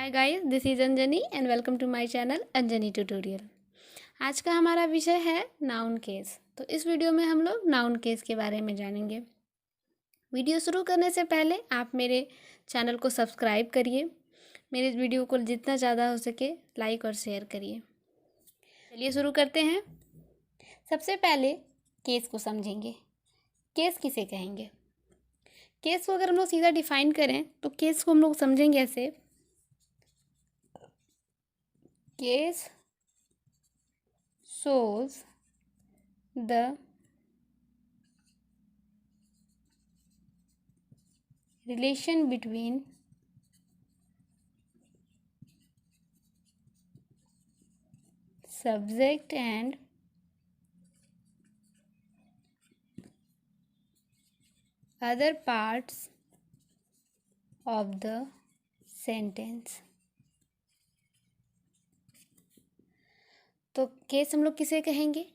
Hi guys, this is Anjani and welcome to my channel Anjani tutorial. आज का हमारा विषय है नाउन केस। तो इस वीडियो में हम लोग नाउन केस के बारे में जानेंगे। वीडियो शुरू करने से पहले आप मेरे चैनल को सब्सक्राइब करिए, मेरे इस वीडियो को जितना ज़्यादा हो सके लाइक और शेयर करिए। चलिए शुरू करते हैं। सबसे पहले केस को समझेंगे। केस किसे कहेंगे? केस को अगर हम लोग सीधा डिफाइन करें तो केस को हम लोग समझेंगे ऐसे। Case shows the relation between subject and other parts of the sentence। तो केस हम लोग किसे कहेंगे?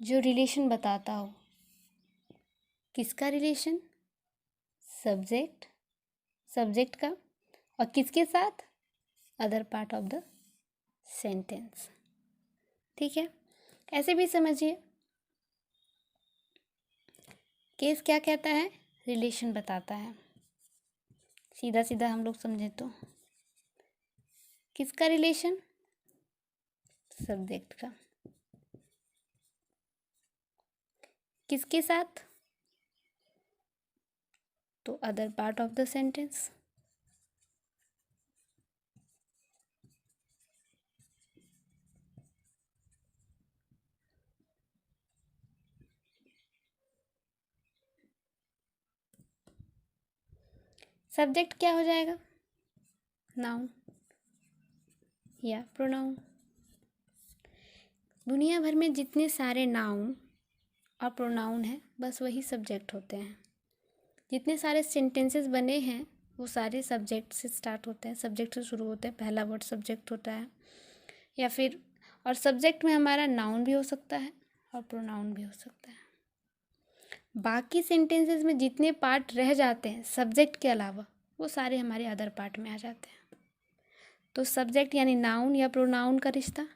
जो रिलेशन बताता हो। किसका रिलेशन? सब्जेक्ट का। और किसके साथ? Other part of the sentence. ठीक है, ऐसे भी समझिए। केस क्या कहता है? रिलेशन बताता है। सीधा सीधा हम लोग समझे तो किसका रिलेशन? सब्जेक्ट का। किसके साथ? तो other part of the sentence. Subject क्या हो जाएगा? नाउन या प्रोनाउन। दुनिया भर में जितने सारे नाउन और प्रोनाउन हैं बस वही सब्जेक्ट होते हैं। जितने सारे सेंटेंसेस बने हैं वो सारे सब्जेक्ट से स्टार्ट होते हैं, सब्जेक्ट से शुरू होते हैं। पहला वर्ड सब्जेक्ट होता है या फिर, और सब्जेक्ट में हमारा नाउन भी हो सकता है और प्रोनाउन भी हो सकता है। बाकी सेंटेंसेस में जितने पार्ट रह जाते हैं सब्जेक्ट के अलावा वो सारे हमारे अदर पार्ट में आ जाते हैं। तो सब्जेक्ट यानी नाउन या प्रोनाउन का रिश्ता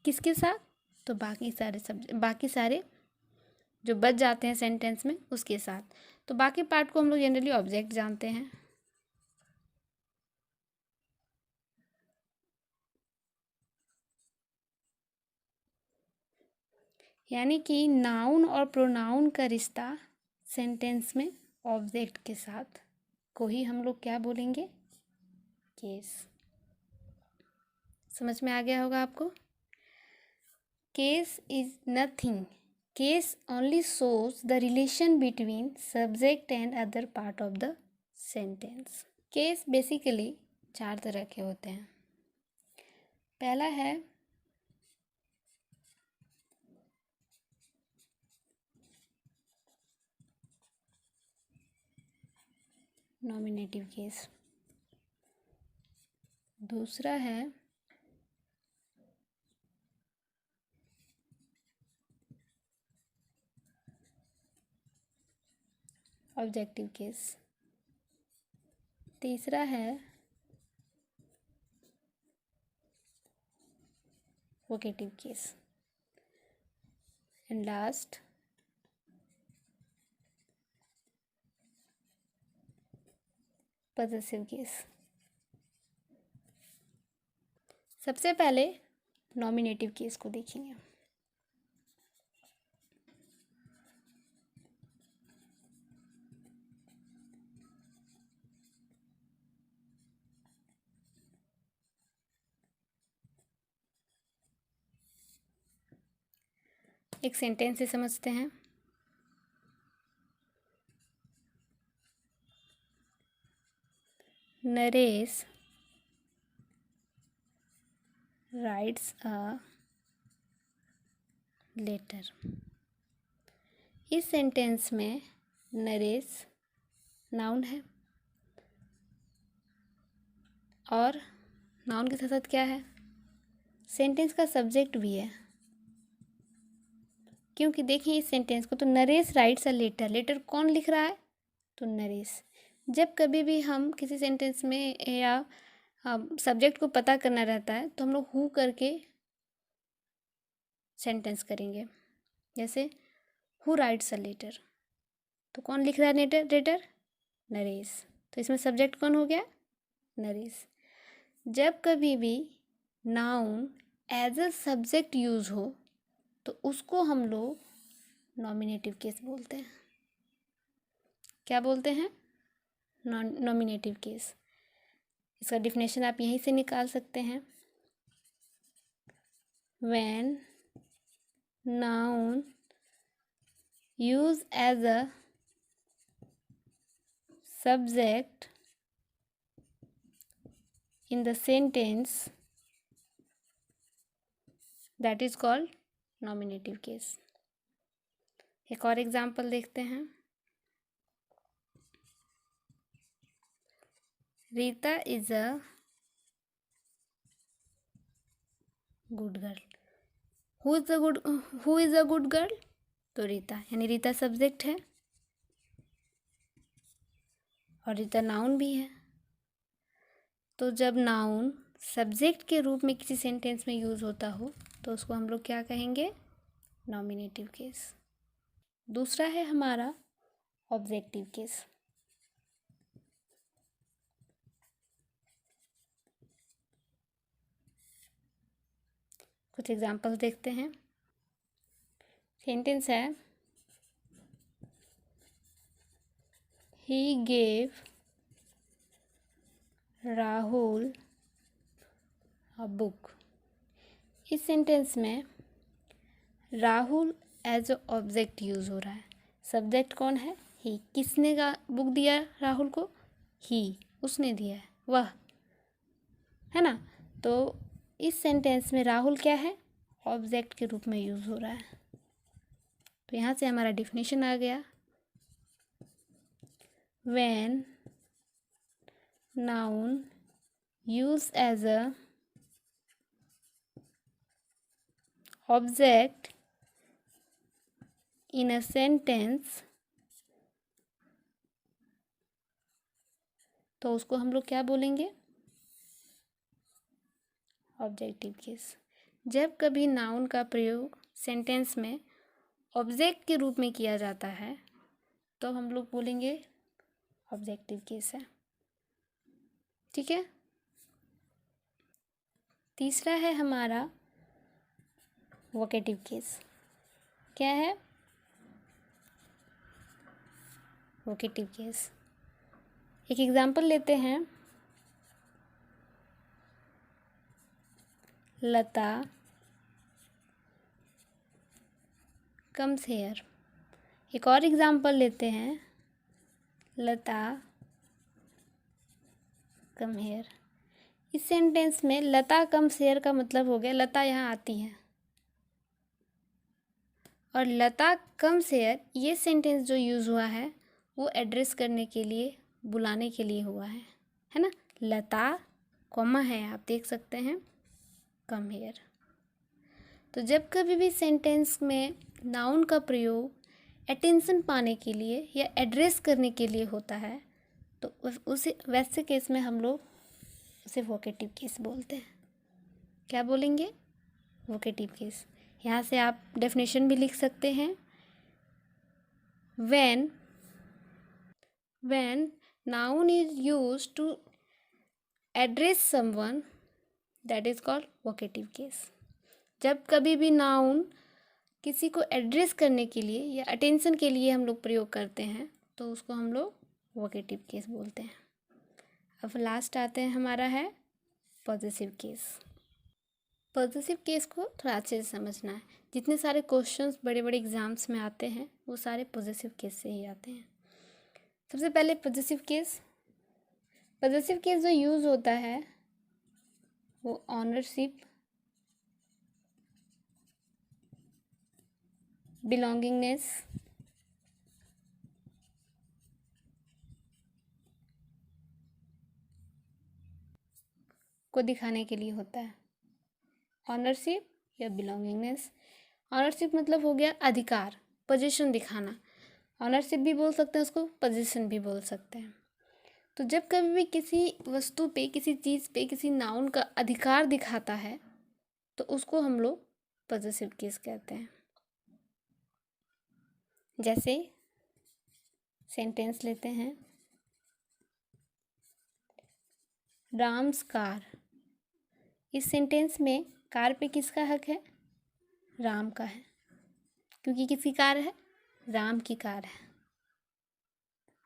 किसके साथ? तो बाकी सारे जो बच जाते हैं सेंटेंस में उसके साथ। तो बाकी पार्ट को हम लोग जनरली ऑब्जेक्ट जानते हैं। यानी कि नाउन और प्रोनाउन का रिश्ता सेंटेंस में ऑब्जेक्ट के साथ को ही हम लोग क्या बोलेंगे? केस। समझ में आ गया होगा आपको। Case is nothing. Case only shows the relation between subject and other part of the sentence. Case basically 4 तरह के होते हैं। पहला है नॉमिनेटिव केस। दूसरा है ऑब्जेक्टिव केस। तीसरा है vocative case. And last possessive case. सबसे पहले नॉमिनेटिव केस को देखेंगे। एक सेंटेंस से समझते हैं। Naresh writes a letter. इस सेंटेंस में नरेश नाउन है और नाउन के साथ साथ क्या है? सेंटेंस का सब्जेक्ट भी है। क्योंकि देखिए इस सेंटेंस को, तो Naresh writes a letter. Letter कौन लिख रहा है? तो नरेश। जब कभी भी हम किसी सेंटेंस में या सब्जेक्ट को पता करना रहता है तो हम लोग हु करके सेंटेंस करेंगे। जैसे हु राइट्स अ लेटर, तो कौन लिख रहा है लेटर? नरेश। तो इसमें सब्जेक्ट कौन हो गया? नरेश। जब कभी भी noun as a subject use हो तो उसको हम लोग नॉमिनेटिव केस बोलते हैं। क्या बोलते हैं? Nominative case. इसका डिफिनेशन आप यहीं से निकाल सकते हैं। When noun use as a subject in the sentence, that is called nominative case. एक और एग्जाम्पल देखते हैं। Rita is a good girl. Who is a good girl? तो रीता, यानी रीता सब्जेक्ट है और रीता नाउन भी है। तो जब नाउन सब्जेक्ट के रूप में किसी सेंटेंस में यूज़ होता हो तो उसको हम लोग क्या कहेंगे? Nominative case. दूसरा है हमारा ऑब्जेक्टिव केस। कुछ एग्जाम्पल्स देखते हैं। सेंटेंस है he gave Rahul a book. इस सेंटेंस में Rahul as a object use हो रहा है। सब्जेक्ट कौन है? ही। किसने का बुक दिया राहुल को? ही, उसने दिया है, वह, है ना। तो इस सेंटेंस में राहुल क्या है? ऑब्जेक्ट के रूप में यूज़ हो रहा है। तो यहाँ से हमारा डिफिनेशन आ गया। When noun use as a object in a sentence, तो उसको हम लोग क्या बोलेंगे? Objective case. जब कभी नाउन का प्रयोग सेंटेंस में ऑब्जेक्ट के रूप में किया जाता है तो हम लोग बोलेंगे ऑब्जेक्टिव केस है। ठीक है। तीसरा है हमारा वोकेटिव केस। क्या है? Vocative case. एक एग्जाम्पल लेते हैं। लता कम्स हेयर। एक और एग्जाम्पल लेते हैं। लता कम हेयर। इस सेंटेंस में लता कम्स हेयर का मतलब हो गया लता यहाँ आती है, और लता कम्स हेयर ये सेंटेंस जो यूज़ हुआ है वो एड्रेस करने के लिए, बुलाने के लिए हुआ है ना। लता कॉमा है, आप देख सकते हैं, कम हेयर। तो जब कभी भी सेंटेंस में नाउन का प्रयोग अटेंशन पाने के लिए या एड्रेस करने के लिए होता है तो उसे वैसे केस में हम लोग उसे वोकेटिव केस बोलते हैं। क्या बोलेंगे? Vocative case. यहाँ से आप डेफिनेशन भी लिख सकते हैं। When noun is used to address someone, that is called vocative case. जब कभी भी नाउन किसी को एड्रेस करने के लिए या अटेंशन के लिए हम लोग प्रयोग करते हैं तो उसको हम लोग वोकेटिव केस बोलते हैं। अब लास्ट आते हैं, हमारा है पॉजेसिव केस। पॉजेसिव केस को थोड़ा अच्छे से समझना है। जितने सारे क्वेश्चंस बड़े बड़े एग्जाम्स में आते हैं वो सारे पॉजेसिव केस से ही आते हैं। सबसे पहले पॉजेसिव केस जो यूज़ होता है वो ऑनरशिप, बिलोंगिंगनेस, को दिखाने के लिए होता है। ऑनरशिप या बिलोंगिंगनेस। ऑनरशिप मतलब हो गया अधिकार, पोजीशन दिखाना। ऑनरशिप भी बोल सकते हैं उसको, पोजीशन भी बोल सकते हैं। तो जब कभी भी किसी वस्तु पे, किसी चीज़ पे, किसी नाउन का अधिकार दिखाता है तो उसको हम लोग पॉजेसिव केस कहते हैं। जैसे सेंटेंस लेते हैं, राम्स कार। इस सेंटेंस में कार पे किसका हक है? राम का है, क्योंकि किसकी कार है? राम की कार है।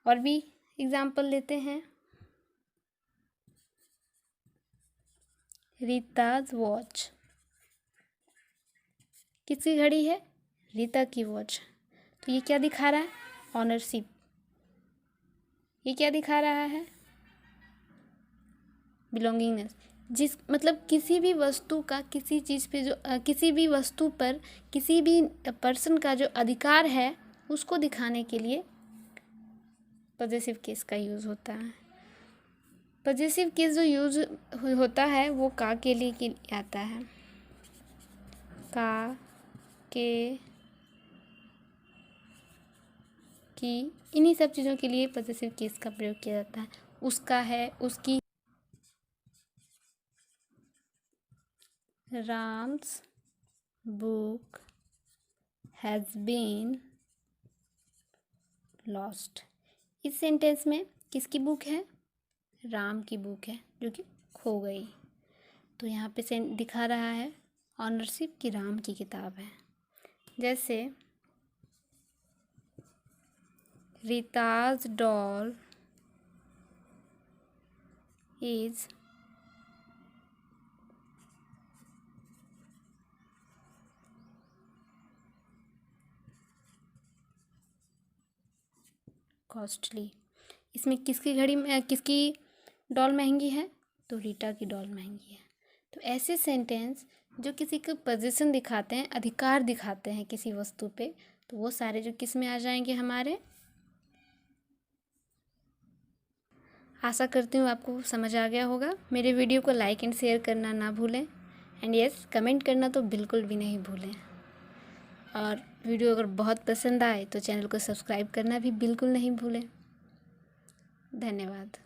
और भी एग्जाम्पल लेते हैं, रीताज वॉच। किसकी घड़ी है? रीता की वॉच। तो ये क्या दिखा रहा है? ऑनरशिप। ये क्या दिखा रहा है? बिलोंगिंगनेस। जिस मतलब किसी भी वस्तु का किसी चीज़ पे जो किसी भी वस्तु पर किसी भी पर्सन का जो अधिकार है उसको दिखाने के लिए पॉजेसिव केस का यूज़ होता है। पॉजेसिव केस जो यूज़ होता है वो का के लिए आता है। का, के, की, इन्हीं सब चीज़ों के लिए पॉजेसिव केस का प्रयोग किया जाता है। उसका है, उसकी। Ram's book has been lost. इस सेंटेंस में किसकी बुक है? राम की बुक है जो कि खो गई। तो यहाँ पे दिखा रहा है ऑनरशिप की राम की किताब है। जैसे रीताज डॉल इज कॉस्टली। इसमें किसकी घड़ी में किसकी डॉल महंगी है? तो रीटा की डॉल महंगी है। तो ऐसे सेंटेंस जो किसी का पोजीशन दिखाते हैं, अधिकार दिखाते हैं किसी वस्तु पे, तो वो सारे जो किस में आ जाएंगे हमारे। आशा करती हूँ आपको समझ आ गया होगा। मेरे वीडियो को लाइक एंड शेयर करना ना भूलें, एंड यस, कमेंट करना तो बिल्कुल भी नहीं भूलें। और वीडियो अगर बहुत पसंद आए तो चैनल को सब्सक्राइब करना भी बिल्कुल नहीं भूलें। धन्यवाद।